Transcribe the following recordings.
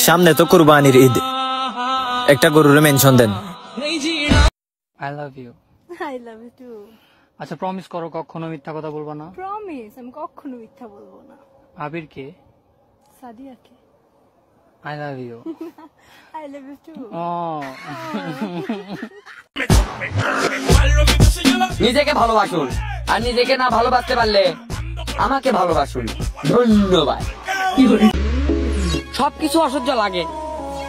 সামনে তো কুরবানির ঈদ, একটা গরুর মেনশন দেন। I love you. I love you too. আচ্ছা প্রমিস করো কখনো মিথ্যা কথা বলবা না। প্রমিস, আমি কখনো মিথ্যা বলবো না। আবির কে? সাদিয়া কে? I love you. I love you too. নিজেকে ভালোবাসুন, আর নিজেকে না ভালোবাসতে পারলে আমাকে ভালোবাসুন। ধন্যবাদ। সবকিছু অসহ্য লাগে,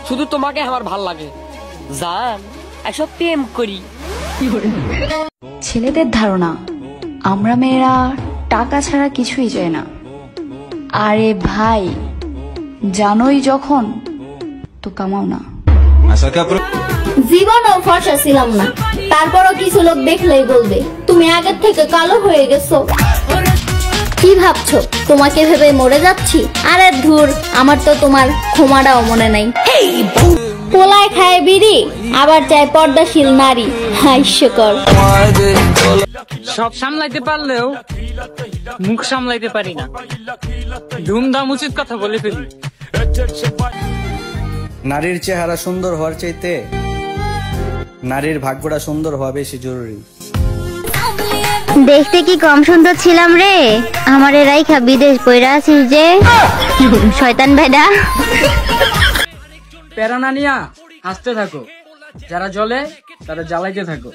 শুধু তোমাকে আমার ভাল লাগে। জান এসব প্রেম করি। ছেলেদের ধারণা আমরা মেয়েরা টাকা ছাড়া কিছুই চাই না। আরে ভাই, জানোই যখন তো কামাও না। জীবনও ফর্সা ছিলাম না, তারপরও কিছু লোক দেখলেই বলবে তুমি আগের থেকে কালো হয়ে গেছো। কি ভাবছো তোমাকে ভেবে মরে যাচ্ছি? আরে ধুর, আমার তো তোমার ক্ষমাটাও মনে নাই। পোলায় খায় বিড়ি, আবার চায় পর্দাশীল নারী। হাস্যকর। সব সামলাইতে পারলেও মুখ সামলাইতে পারি না। ধুমধাম উচিত কথা বলে ফেলি। নারীর চেহারা সুন্দর হওয়ার চাইতে নারীর ভাগ্যটা সুন্দর হওয়া বেশি জরুরি। দেখতে কি কম সুন্দর ছিলাম রে? আমারে রাইখা বিদেশ কইরা আছিস যে শয়তান বেডা। প্যারা না নিয়া হাসতে থাকো, যারা জ্বলে তারা জ্বালাইতে থাকো।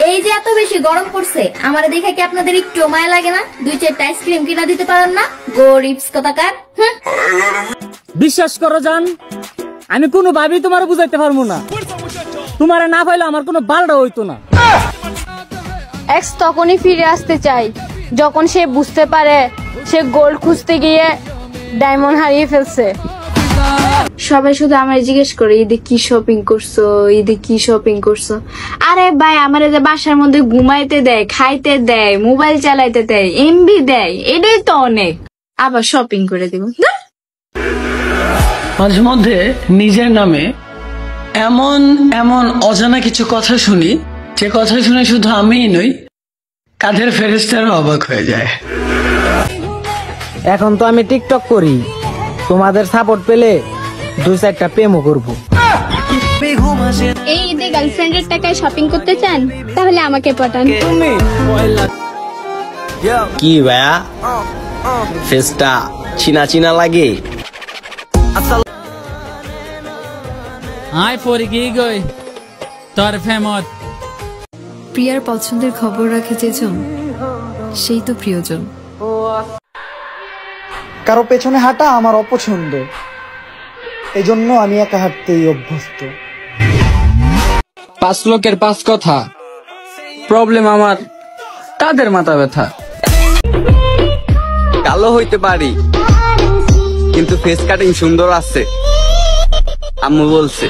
এই যে এত বেশি গরম পড়ছে, আমার দেখে কি আপনাদের একটু মায়া লাগে না? 2-4টা আইসক্রিম কিনা দিতে পারেন না? গরিবস কথাকার। বিশ্বাস করো জান, আমি কোনো ভাবেই তোমার বুঝাইতে পারবো না। তোমারে না পাইলে আমার কোনো বালটা হইতো না। এক্স তখনই ফিরে আসতে চাই যখন সে বুঝতে পারে সে গোল্ড খুঁজতে গিয়ে ডায়মন্ড হারিয়ে ফেলছে। সবাই শুধু আমার জিজ্ঞেস করে ঈদে কি শপিং করছো, ঈদে কি শপিং করছো। আরে ভাই, আমার যে বাসার মধ্যে ঘুমাইতে দেয়, খাইতে দেয়, মোবাইল চালাইতে দেয়, এমবি দেয়, এটাই তো অনেক। আবার শপিং করে দিব? মাঝে মধ্যে নিজের নামে এমন এমন অজানা কিছু কথা শুনি, যে কথা শুনে শুধু আমিই নই, কাঁধের ফেরেশতারা অবাক হয়ে যায়। এখন তো আমি টিকটক করি, তোমাদের সাপোর্ট পেলে 2-4টা প্রেমও করবো। এই ঈদে গার্লফ্রেন্ডের টাকায় শপিং করতে চান? তাহলে আমাকে পটান। কি ভাইয়া, ফেসটা চিনা চিনা লাগে। আয় পরে গিয়ে গই তোর ফেমত। প্রিয়ার পছন্দের খবর রাখে যেজন, সেই তো প্রিয়জন। কারো পেছনে হাঁটা আমার অপছন্দ, এজন্য আমি একা হাঁটতেই অভ্যস্ত। 5 লোকের 5 কথা, প্রবলেম আমার তাদের মাথা ব্যথা। কালো হইতে পারি কিন্তু ফেস কাটিং সুন্দর আছে, আম্মু বলছে।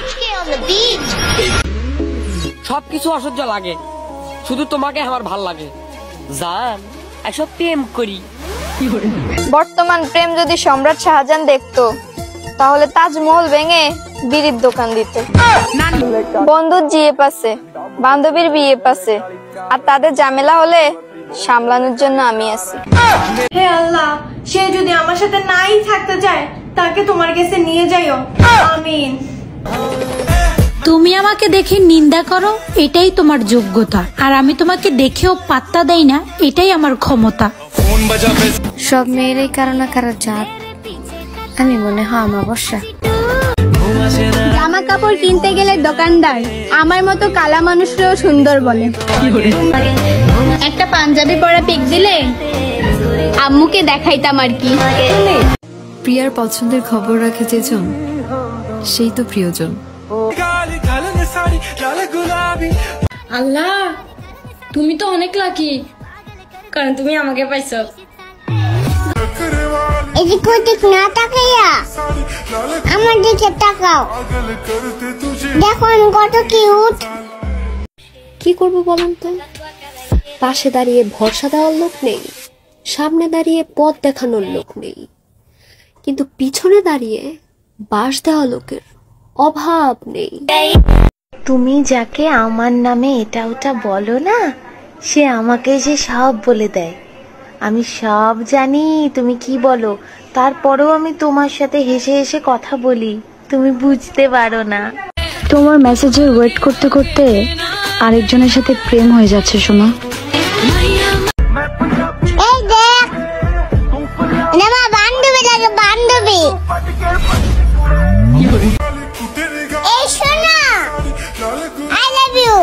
সবকিছু অসহ্য লাগে, শুধু তোমাকে আমার ভাল লাগে। জান এসব প্রেম করি। বর্তমান প্রেম যদি সম্রাট শাহজাহান দেখতো, তাহলে তাজমহল ভেঙে বিড়ির দোকান দিত। বন্ধুর জিএ পাশে, বান্ধবীর বিয়ে পাশে, আর তাদের ঝামেলা হলে সামলানোর জন্য আমি আছি। হে আল্লাহ, সে যদি আমার সাথে নাই থাকতে চায়, তাকে তোমার কাছে নিয়ে যাইও। আমিন। তুমি আমাকে দেখে নিন্দা করো, এটাই তোমার যোগ্যতা, আর আমি তোমাকে দেখেও পাত্তা দেই না, এটাই আমার ক্ষমতা। সব মেয়েরাই কারো না কারো জাত, আমি মনে হয় অমাবস্যা। জামা কাপড় কিনতে গেলে দোকানদার আমার মতো কালা মানুষরাও সুন্দর বলে। একটা পাঞ্জাবি পরা পিক দিলে আম্মুকে দেখাইতাম আর কি। প্রিয়ার পছন্দের খবর রাখে যেজন, সেই তো প্রিয়জন। আল্লাহ, তুমি তো অনেক লাকি, কারণ তুমি আমাকে পাইছো। এদিক ওদিক না তাকাইয়া আমার দিকে তাকাও, দেখো আমি কত কিউট। কি করবো বলুন তো? পাশে দাঁড়িয়ে ভরসা দেওয়ার লোক নেই, সামনে দাঁড়িয়ে পথ দেখানোর লোক নেই, কিন্তু পিছনে দাঁড়িয়ে বাস দেওয়া লোকের অভাব নেই। তুমি যাকে আমার নামে এটা ওটা বলো না, সে আমাকে যে সব বলে দেয়। আমি সব জানি তুমি কি বলো, তারপরেও আমি তোমার সাথে হেসে হেসে কথা বলি, তুমি বুঝতে পারো না। তোমার মেসেজের ওয়েট করতে করতে আরেকজনের সাথে প্রেম হয়ে যাচ্ছে সোমা। এই দেখ, এটা আমার বান্ধবী লাগে, বান্ধবী। এই শোনো, আই লাভ ইউ।